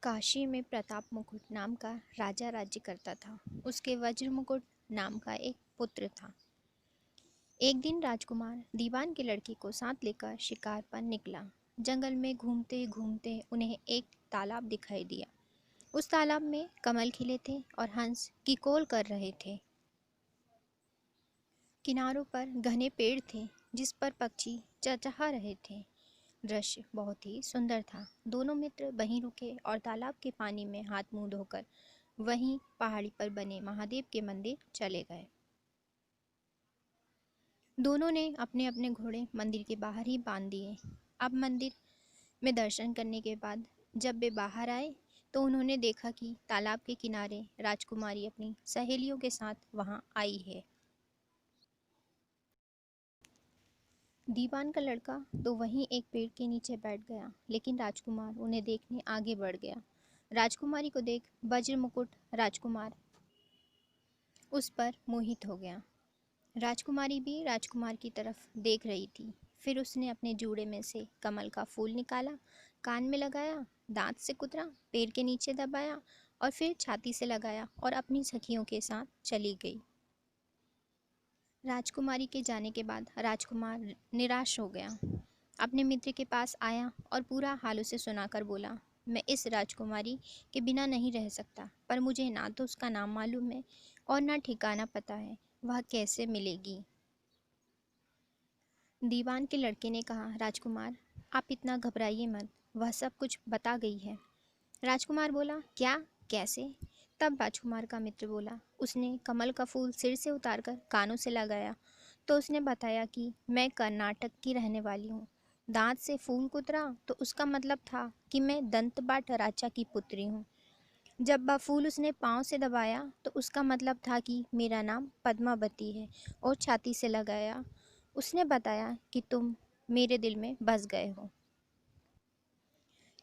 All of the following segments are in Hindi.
काशी में प्रताप मुकुट नाम का राजा राज्य करता था। उसके वज्र मुकुट नाम का एक पुत्र था। एक दिन राजकुमार दीवान की लड़की को साथ लेकर शिकार पर निकला। जंगल में घूमते घूमते उन्हें एक तालाब दिखाई दिया। उस तालाब में कमल खिले थे और हंस किकोल कर रहे थे। किनारों पर घने पेड़ थे जिस पर पक्षी चहचहा रहे थे। दृश्य बहुत ही सुंदर था। दोनों मित्र वहीं रुके और तालाब के पानी में हाथ मुंह धोकर वहीं पहाड़ी पर बने महादेव के मंदिर चले गए। दोनों ने अपने अपने घोड़े मंदिर के बाहर ही बांध दिए। अब मंदिर में दर्शन करने के बाद जब वे बाहर आए तो उन्होंने देखा कि तालाब के किनारे राजकुमारी अपनी सहेलियों के साथ वहां आई है। दीवान का लड़का तो वहीं एक पेड़ के नीचे बैठ गया, लेकिन राजकुमार उन्हें देखने आगे बढ़ गया। राजकुमारी को देख वज्र मुकुट राजकुमार उस पर मोहित हो गया। राजकुमारी भी राजकुमार की तरफ देख रही थी। फिर उसने अपने जूड़े में से कमल का फूल निकाला, कान में लगाया, दांत से कुतरा, पैर के नीचे दबाया और फिर छाती से लगाया और अपनी सखियों के साथ चली गई। राजकुमारी के जाने के बाद राजकुमार निराश हो गया। अपने मित्र के पास आया और पूरा हाल उसे सुनाकर बोला, मैं इस राजकुमारी के बिना नहीं रह सकता, पर मुझे ना तो उसका नाम मालूम है और ना ठिकाना पता है। वह कैसे मिलेगी? दीवान के लड़के ने कहा, राजकुमार आप इतना घबराइए मत, वह सब कुछ बता गई है। राजकुमार बोला, क्या? कैसे? तब राजकुमार का मित्र बोला, उसने कमल का फूल सिर से उतारकर कानों से लगाया तो उसने बताया कि मैं कर्नाटक की रहने वाली हूँ। दांत से फूल कुतरा तो उसका मतलब था कि मैं दंतबाट राजा की पुत्री हूँ। जब वह फूल उसने पाँव से दबाया तो उसका मतलब था कि मेरा नाम पद्मावती है, और छाती से लगाया उसने बताया कि तुम मेरे दिल में बस गए हो।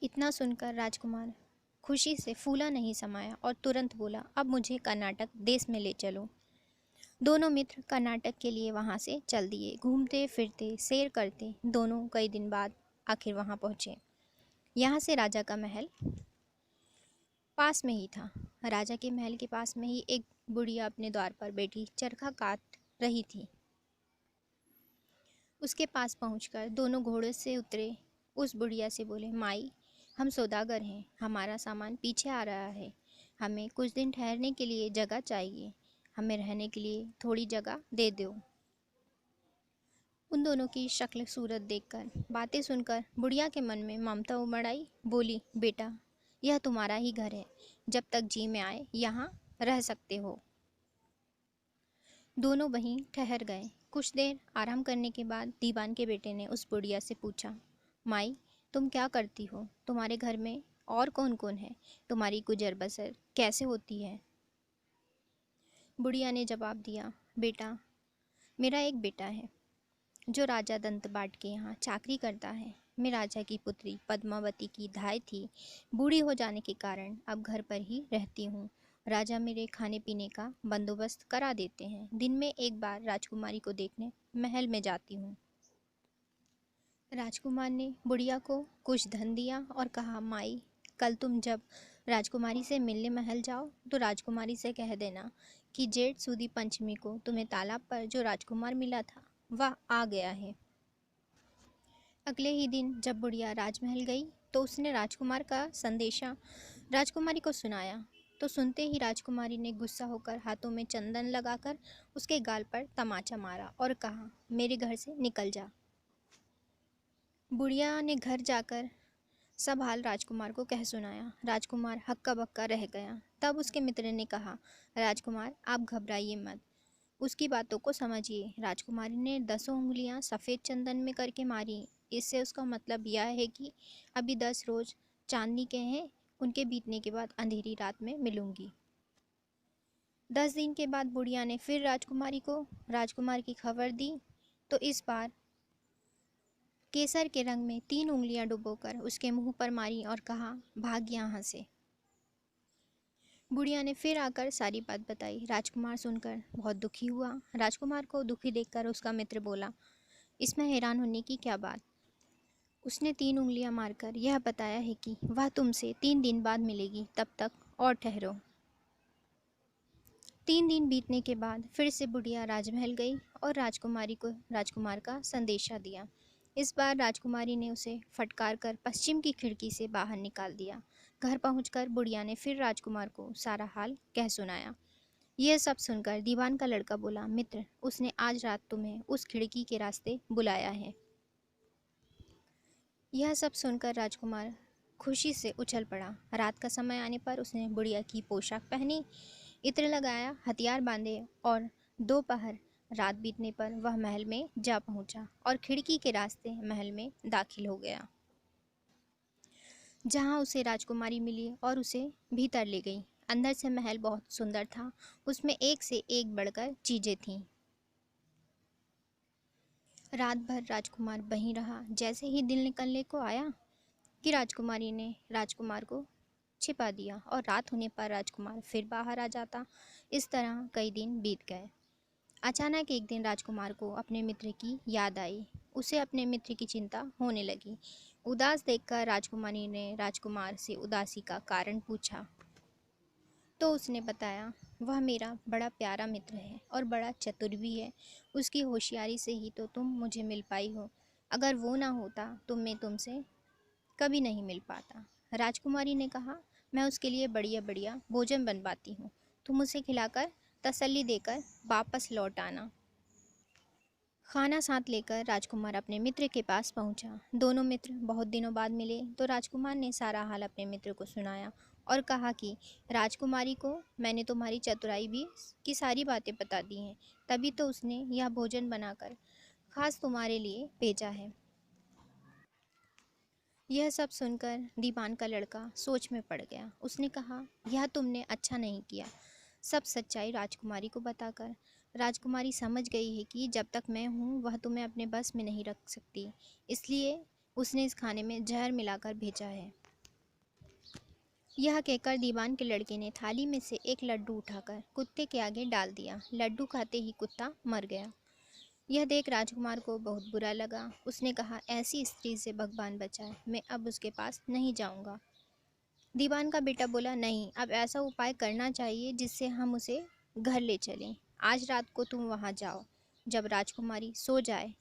इतना सुनकर राजकुमार खुशी से फूला नहीं समाया और तुरंत बोला, अब मुझे कर्नाटक देश में ले चलो। दोनों मित्र कर्नाटक के लिए वहां से चल दिए। घूमते फिरते सैर करते दोनों कई दिन बाद आखिर वहां पहुंचे। यहाँ से राजा का महल पास में ही था। राजा के महल के पास में ही एक बुढ़िया अपने द्वार पर बैठी चरखा काट रही थी। उसके पास पहुंचकर दोनों घोड़े से उतरे। उस बुढ़िया से बोले, माई हम सौदागर हैं, हमारा सामान पीछे आ रहा है, हमें कुछ दिन ठहरने के लिए जगह चाहिए, हमें रहने के लिए थोड़ी जगह दे दो। उन दोनों की शक्ल सूरत देखकर, बातें सुनकर बुढ़िया के मन में ममता उमड़ आई। बोली, बेटा यह तुम्हारा ही घर है, जब तक जी में आए यहाँ रह सकते हो। दोनों वहीं ठहर गए। कुछ देर आराम करने के बाद दीवान के बेटे ने उस बुढ़िया से पूछा, माई तुम क्या करती हो? तुम्हारे घर में और कौन कौन है? तुम्हारी गुजर बसर कैसे होती है? बुढ़िया ने जवाब दिया, बेटा मेरा एक बेटा है जो राजा दंतबाट के यहाँ चाकरी करता है। मैं राजा की पुत्री पद्मावती की धाय थी। बूढ़ी हो जाने के कारण अब घर पर ही रहती हूँ। राजा मेरे खाने पीने का बंदोबस्त करा देते हैं। दिन में एक बार राजकुमारी को देखने महल में जाती हूँ। राजकुमार ने बुढ़िया को कुछ धन दिया और कहा, माई कल तुम जब राजकुमारी से मिलने महल जाओ तो राजकुमारी से कह देना कि जेठ सुदी पंचमी को तुम्हें तालाब पर जो राजकुमार मिला था वह आ गया है। अगले ही दिन जब बुढ़िया राजमहल गई तो उसने राजकुमार का संदेशा राजकुमारी को सुनाया। तो सुनते ही राजकुमारी ने गुस्सा होकर हाथों में चंदन लगाकर उसके गाल पर तमाचा मारा और कहा, मेरे घर से निकल जा। बुढ़िया ने घर जाकर सब हाल राजकुमार को कह सुनाया। राजकुमार हक्का बक्का रह गया। तब उसके मित्र ने कहा, राजकुमार आप घबराइए मत, उसकी बातों को समझिए। राजकुमारी ने 10 उंगलियां सफ़ेद चंदन में करके मारी। इससे उसका मतलब यह है कि अभी 10 रोज चांदनी के हैं, उनके बीतने के बाद अंधेरी रात में मिलूंगी। 10 दिन के बाद बुढ़िया ने फिर राजकुमारी को राजकुमार की खबर दी। तो इस बार केसर के रंग में 3 उंगलियां डुबोकर उसके मुंह पर मारी और कहा, भाग यहाँ से। बुढ़िया ने फिर आकर सारी बात बताई। राजकुमार सुनकर बहुत दुखी हुआ। राजकुमार को दुखी देखकर उसका मित्र बोला, इसमें हैरान होने की क्या बात? उसने 3 उंगलियां मारकर यह बताया है कि वह तुमसे 3 दिन बाद मिलेगी, तब तक और ठहरो। 3 दिन बीतने के बाद फिर से बुढ़िया राजमहल गई और राजकुमारी को राजकुमार का संदेशा दिया। इस बार राजकुमारी ने उसे फटकार कर पश्चिम की खिड़की से बाहर निकाल दिया। घर पहुंचकर बुढ़िया ने फिर राजकुमार को सारा हाल कह सुनाया। यह सब सुनकर दीवान का लड़का बोला, मित्र, उसने आज रात तुम्हें उस खिड़की के रास्ते बुलाया है। यह सब सुनकर राजकुमार खुशी से उछल पड़ा। रात का समय आने पर उसने बुढ़िया की पोशाक पहनी, इत्र लगाया, हथियार बांधे और दोपहर रात बीतने पर वह महल में जा पहुंचा और खिड़की के रास्ते महल में दाखिल हो गया, जहां उसे राजकुमारी मिली और उसे भीतर ले गई। अंदर से महल बहुत सुंदर था, उसमें एक से एक बढ़कर चीजें थीं। रात भर राजकुमार वहीं रहा। जैसे ही दिन निकलने को आया कि राजकुमारी ने राजकुमार को छिपा दिया और रात होने पर राजकुमार फिर बाहर आ जाता। इस तरह कई दिन बीत गए। अचानक एक दिन राजकुमार को अपने मित्र की याद आई। उसे अपने मित्र की चिंता होने लगी। उदास देखकर राजकुमारी ने राजकुमार से उदासी का कारण पूछा, तो उसने बताया, वह मेरा बड़ा प्यारा मित्र है और बड़ा चतुर भी है। उसकी होशियारी से ही तो तुम मुझे मिल पाई हो। अगर वो ना होता तो मैं तुमसे कभी नहीं मिल पाता। राजकुमारी ने कहा, मैं उसके लिए बढ़िया बढ़िया भोजन बनवाती हूँ। तुम उसे खिलाकर तसल्ली देकर वापस लौट आना। खाना साथ लेकर राजकुमार अपने मित्र के पास पहुंचा। दोनों मित्र बहुत दिनों बाद मिले तो राजकुमार ने सारा हाल अपने मित्र को सुनाया और कहा कि राजकुमारी को मैंने तुम्हारी चतुराई भी की सारी बातें बता दी हैं, तभी तो उसने यह भोजन बनाकर खास तुम्हारे लिए भेजा है। यह सब सुनकर दीवान का लड़का सोच में पड़ गया। उसने कहा, यह तुमने अच्छा नहीं किया सब सच्चाई राजकुमारी को बताकर। राजकुमारी समझ गई है कि जब तक मैं हूँ वह तुम्हें अपने बस में नहीं रख सकती, इसलिए उसने इस खाने में जहर मिलाकर भेजा है। यह कहकर दीवान के लड़के ने थाली में से एक लड्डू उठाकर कुत्ते के आगे डाल दिया। लड्डू खाते ही कुत्ता मर गया। यह देख राजकुमार को बहुत बुरा लगा। उसने कहा, ऐसी स्त्री से भगवान बचाए, मैं अब उसके पास नहीं जाऊंगा। दीवान का बेटा बोला, नहीं, अब ऐसा उपाय करना चाहिए जिससे हम उसे घर ले चलें। आज रात को तुम वहां जाओ। जब राजकुमारी सो जाए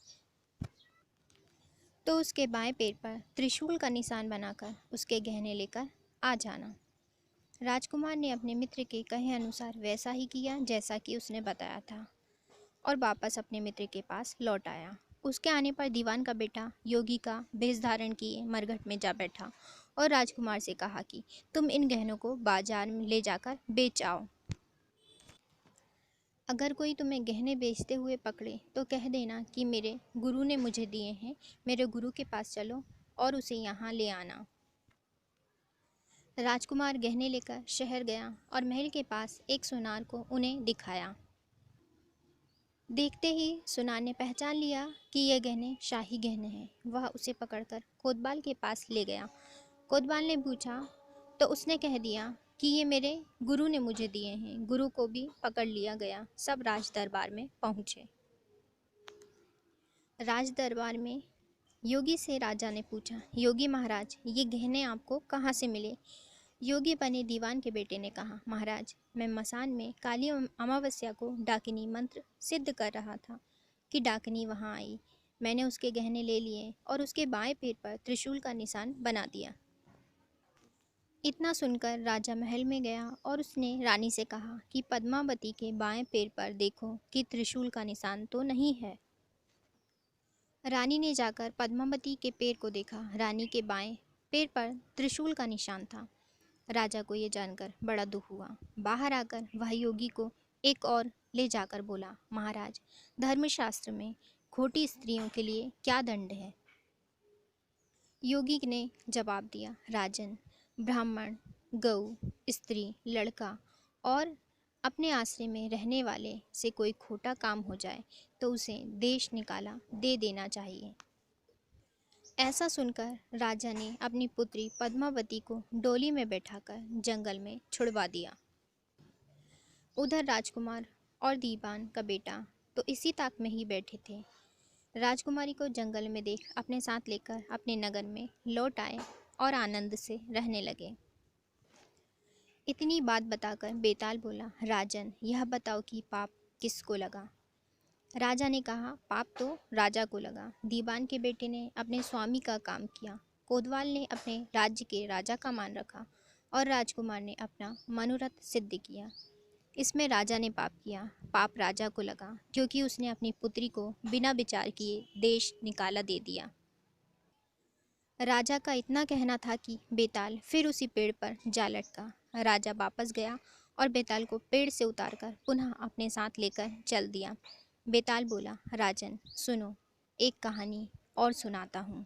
तो उसके बाएं पैर पर त्रिशूल का निशान बनाकर उसके गहने लेकर आ जाना। राजकुमार ने अपने मित्र के कहे अनुसार वैसा ही किया जैसा कि उसने बताया था और वापस अपने मित्र के पास लौट आया। उसके आने पर दीवान का बेटा योगी का भेष धारण किए मरघट में जा बैठा और राजकुमार से कहा कि तुम इन गहनों को बाजार में ले जाकर बेच आओ। अगर कोई तुम्हें गहने बेचते हुए पकड़े तो कह देना कि मेरे गुरु ने मुझे दिए हैं, मेरे गुरु के पास चलो और उसे यहाँ ले आना। राजकुमार गहने लेकर शहर गया और महल के पास एक सुनार को उन्हें दिखाया। देखते ही सुनार ने पहचान लिया कि ये गहने शाही गहने हैं। वह उसे पकड़कर कोतवाल के पास ले गया। कोतवाल ने पूछा तो उसने कह दिया कि ये मेरे गुरु ने मुझे दिए हैं। गुरु को भी पकड़ लिया गया। सब राज दरबार में पहुंचे। राज दरबार में योगी से राजा ने पूछा, योगी महाराज, ये गहने आपको कहाँ से मिले? योगी बने दीवान के बेटे ने कहा, महाराज, मैं मसान में काली अमावस्या को डाकिनी मंत्र सिद्ध कर रहा था कि डाकिनी वहां आई। मैंने उसके गहने ले लिए और उसके बाएं पैर पर त्रिशूल का निशान बना दिया। इतना सुनकर राजा महल में गया और उसने रानी से कहा कि पद्मावती के बाएं पैर पर देखो कि त्रिशूल का निशान तो नहीं है। रानी ने जाकर पद्मावती के पैर को देखा। रानी के बाएं पैर पर त्रिशूल का निशान था। राजा को ये जानकर बड़ा दुख हुआ। बाहर आकर वह योगी को एक और ले जाकर बोला, महाराज, धर्मशास्त्र में खोटी स्त्रियों के लिए क्या दंड है? योगी ने जवाब दिया, राजन, ब्राह्मण, गऊ, स्त्री, लड़का और अपने आश्रय में रहने वाले से कोई खोटा काम हो जाए तो उसे देश निकाला दे देना चाहिए। ऐसा सुनकर राजा ने अपनी पुत्री पद्मावती को डोली में बैठाकर जंगल में छुड़वा दिया। उधर राजकुमार और दीवान का बेटा तो इसी ताक में ही बैठे थे राजकुमारी को जंगल में देख अपने साथ लेकर अपने नगर में लौट आए और आनंद से रहने लगे। इतनी बात बताकर बेताल बोला, राजन, यह बताओ कि पाप किसको लगा। राजा ने कहा, पाप तो राजा को लगा। दीवान के बेटे ने अपने स्वामी का काम किया, कोतवाल ने अपने राज्य के राजा का मान रखा और राजकुमार ने अपना मनोरथ सिद्ध किया। इसमें राजा ने पाप किया। पाप राजा को लगा क्योंकि उसने अपनी पुत्री को बिना विचार किए देश निकाला दे दिया। राजा का इतना कहना था कि बेताल फिर उसी पेड़ पर जा लटका। राजा वापस गया और बेताल को पेड़ से उतारकर पुनः अपने साथ लेकर चल दिया। बेताल बोला, राजन सुनो, एक कहानी और सुनाता हूँ।